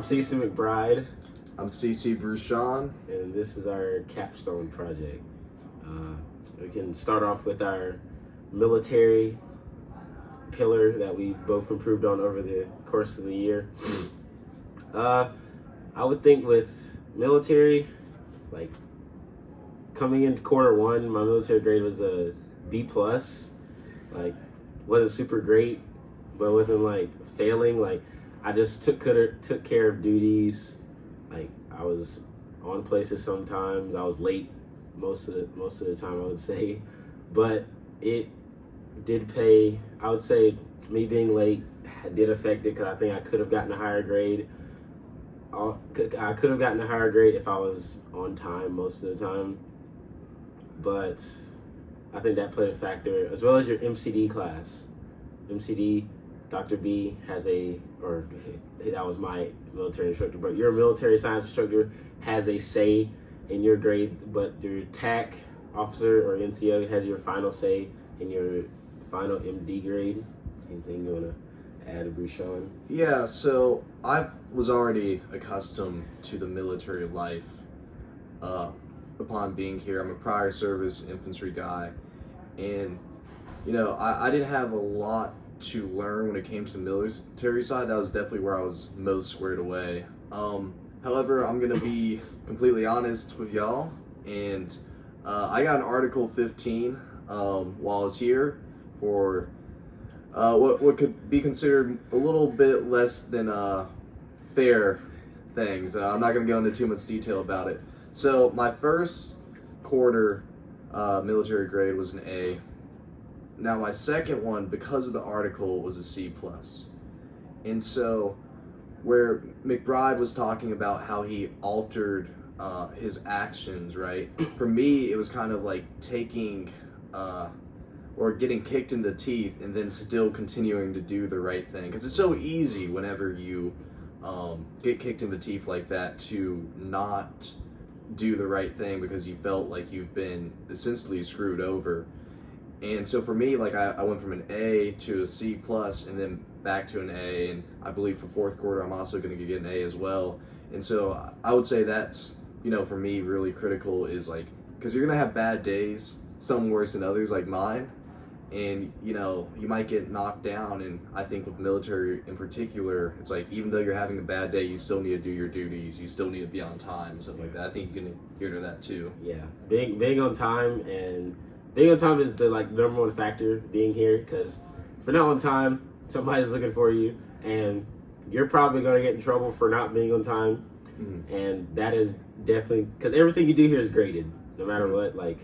CC McBride. I'm CC Bruchon. And this is our Capstone Project. We can start off with our military pillar that we both improved on over the course of the year. I would think with military, like coming into quarter one, my military grade was a B plus. Like, wasn't super great, but it wasn't like failing. Like, I just took care of duties. Like, I was on places sometimes. I was late most of the time, I would say, but it did pay. I would say me being late did affect it because I think I could have gotten a higher grade. I could have gotten a higher grade if I was on time most of the time, but I think that played a factor, as well as your MCD class. MCD, Dr. B has that was my military instructor, but your military science instructor has a say in your grade, but your TAC officer or NCO has your final say in your final MD grade. Anything you want to add, Bruchon? Yeah, so I was already accustomed to the military life upon being here. I'm a prior service infantry guy, and I didn't have a lot to learn when it came to the military side. That was definitely where I was most squared away. However, I'm gonna be completely honest with y'all, and I got an Article 15 while I was here for what could be considered a little bit less than fair things. I'm not gonna go into too much detail about it. So my first quarter military grade was an A. Now my second one, because of the article, was a C+. And so where McBride was talking about how he altered his actions, right? For me, it was kind of like taking or getting kicked in the teeth and then still continuing to do the right thing. Because it's so easy whenever you get kicked in the teeth like that to not do the right thing because you felt like you've been essentially screwed over. And so for me, like I went from an A to a C plus and then back to an A, and I believe for fourth quarter I'm also going to get an A as well. And so I would say that's, for me really critical, is like, because you're going to have bad days, some worse than others like mine, and you might get knocked down. And I think with military in particular, it's like even though you're having a bad day, you still need to do your duties, you still need to be on time and stuff like that. I think you can hear to that too. Yeah, being on time, and being on time is the number one factor being here, because if you're not on time, somebody's looking for you, and you're probably going to get in trouble for not being on time. Mm-hmm. And that is definitely, because everything you do here is graded, no matter what. Like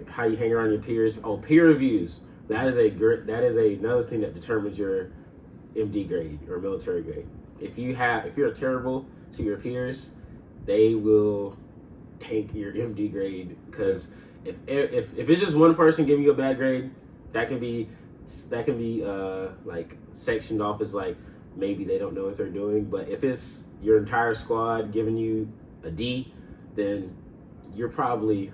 how you hang around your peers. Oh, peer reviews. That is another thing that determines your MD grade or military grade. If you're terrible to your peers, they will tank your MD grade, because if it's just one person giving you a bad grade, that can be like sectioned off as like maybe they don't know what they're doing. But if it's your entire squad giving you a D, then you're probably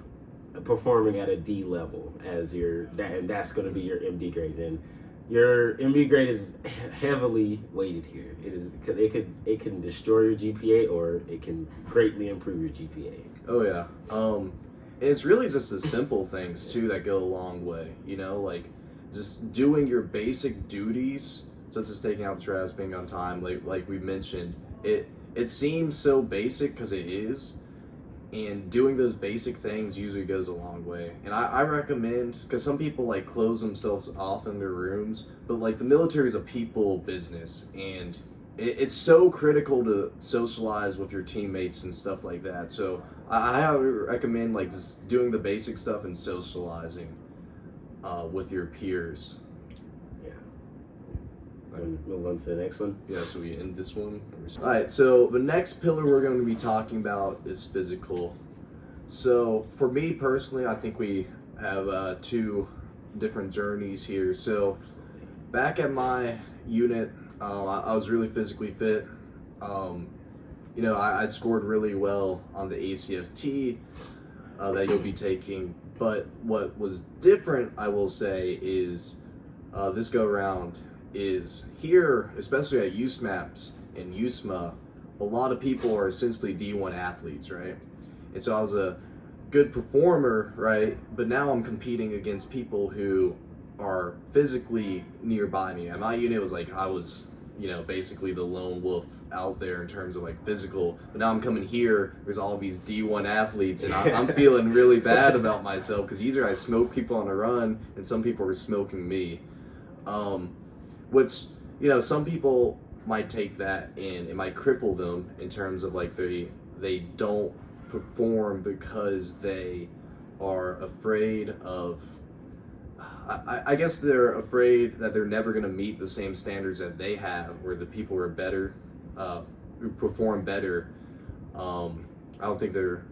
performing at a D level and that's going to be your MD grade. And your MD grade is heavily weighted here. It is, because it can destroy your GPA or it can greatly improve your GPA. Oh yeah. And it's really just the simple things too that go a long way, like just doing your basic duties, such as taking out the trash, being on time, like we mentioned. It seems so basic because it is, and doing those basic things usually goes a long way. And I recommend, because some people like close themselves off in their rooms, but like the military is a people business, and it's so critical to socialize with your teammates and stuff like that. So I recommend like just doing the basic stuff and socializing with your peers. Yeah. Move on to the next one. Yeah, so we end this one. Alright, so the next pillar we're going to be talking about is physical. So for me personally, I think we have two different journeys here. So back at my unit, I was really physically fit. I'd scored really well on the ACFT that you'll be taking. But what was different, I will say, is this go around is here, especially at use maps in USMA, a lot of people are essentially D1 athletes, right? And so I was a good performer, right? But now I'm competing against people who are physically nearby me. At my unit, it was like I was, basically the lone wolf out there in terms of like physical. But now I'm coming here, there's all these D1 athletes, and I'm feeling really bad about myself because either I smoke people on the run and some people are smoking me. Which, some people might take that and it might cripple them in terms of like they don't perform because they are afraid of, I guess they're afraid that they're never going to meet the same standards that they have, where the people who are better, who perform better. I don't think they're.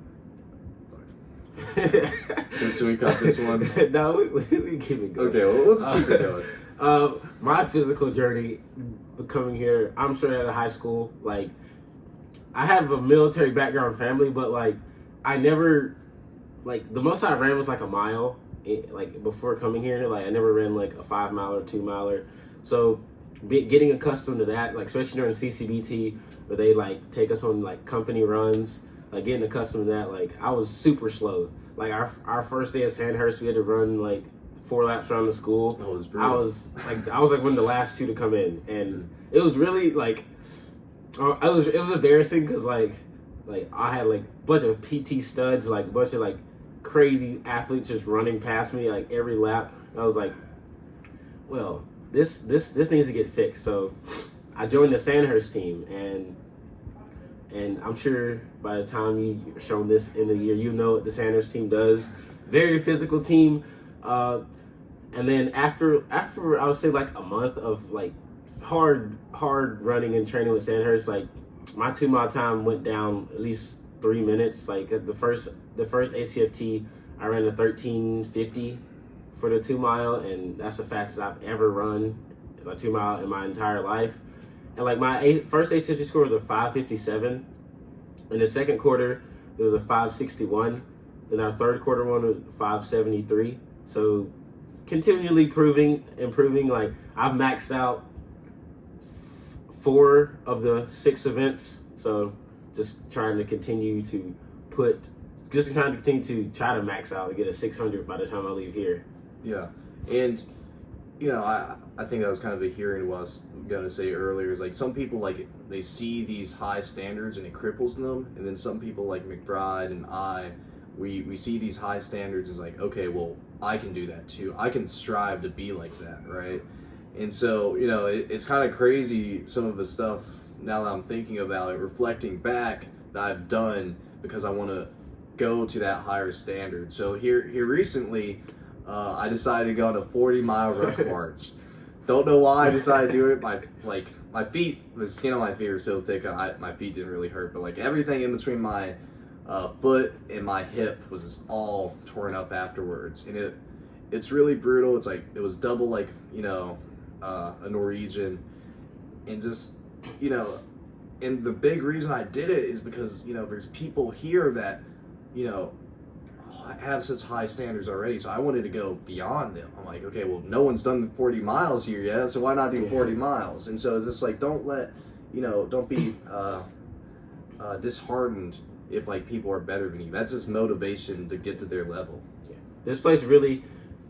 Should we cut this one? No, we keep it going. Okay, well, let's keep it going. My physical journey coming here, I'm straight out of high school. Like, I have a military background family, but like, I never, like, the most I ran was like a mile. Like, before coming here, like, I never ran like a 5 miler, 2 miler. So getting accustomed to that, like, especially during CCBT, where they like take us on like company runs, like getting accustomed to that, like, I was super slow. Like, our first day at Sandhurst, we had to run like 4 laps around the school. That was brutal. I was like one of the last 2 to come in, and it was really like, it was embarrassing because like I had like a bunch of PT studs, like a bunch of like crazy athletes just running past me like every lap. I was like, well, this needs to get fixed. So I joined the Sandhurst team, and I'm sure by the time you're shown this in the year, you know what the Sandhurst team does. Very physical team. And then after I would say like a month of like hard running and training with Sandhurst, like my 2 mile time went down at least 3 minutes. Like the first ACFT, I ran a 13:50 for the 2 mile, and that's the fastest I've ever run a 2 mile in my entire life. And like my first ACFT score was a 5:57. In the second quarter, it was a 5:61. Then our third quarter one was 5:73. So continually improving. Like, I've maxed out 4 of the 6 events. So just trying to continue to try to max out and get a 600 by the time I leave here. Yeah. And, I think that was kind of a hearing what I was going to say earlier, is like some people, like, they see these high standards and it cripples them. And then some people like McBride and we see these high standards as like, okay, well, I can do that too. I can strive to be like that, right? And so, it's kind of crazy, some of the stuff, now that I'm thinking about it, reflecting back, that I've done because I want to go to that higher standard. So here recently, I decided to go on a 40-mile ruck march. Don't know why I decided to do it. My feet, the skin on my feet are so thick, my feet didn't really hurt, but like everything in between my foot and my hip was just all torn up afterwards, and it's really brutal. It's like it was double, like, a Norwegian, and just, and the big reason I did it is because there's people here that have such high standards already, so I wanted to go beyond them. I'm like, okay, well, no one's done 40 miles here yet, so why not do 40 miles? And so it's just like, don't be disheartened if like people are better than you. That's just motivation to get to their level. Yeah. This place really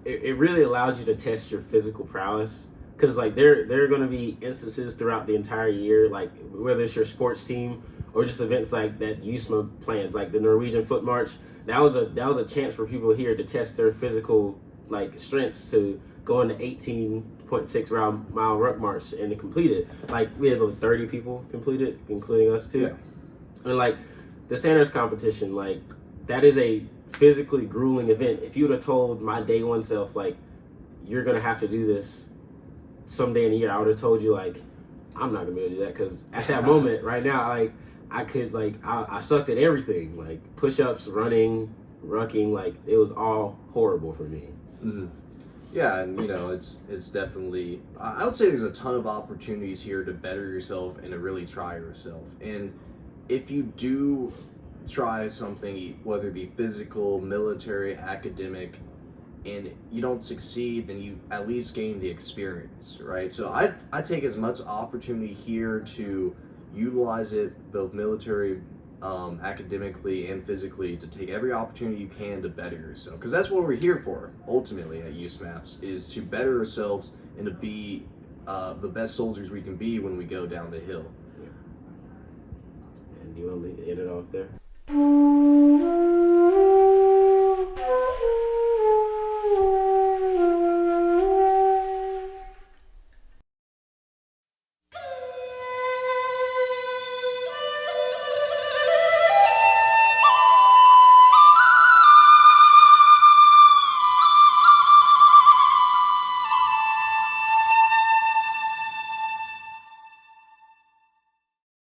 allows you to test your physical prowess, because like there are going to be instances throughout the entire year, like whether it's your sports team or just events like that USMA plans, like the Norwegian Foot March. That was a chance for people here to test their physical like strengths to go on the 18.6 mile ruck march and to complete it. Like, we had like 30 people complete it, including us too. Yeah. And like the Sandhurst competition, like that is a physically grueling event. If you would have told my day one self, like, you're gonna have to do this someday in a year, I would have told you, like, I'm not gonna be able to do that, because at that moment right now, like, I could, like, I sucked at everything, like push-ups, running, rucking, like it was all horrible for me. Mm-hmm. Yeah, and it's definitely, I would say there's a ton of opportunities here to better yourself and to really try yourself. And if you do try something, whether it be physical, military, academic, and you don't succeed, then you at least gain the experience, right? So I take as much opportunity here to, utilize it both military, academically, and physically to take every opportunity you can to better yourself. Because that's what we're here for, ultimately, at USMAPS, is to better ourselves and to be the best soldiers we can be when we go down the hill. And you want to end it off there?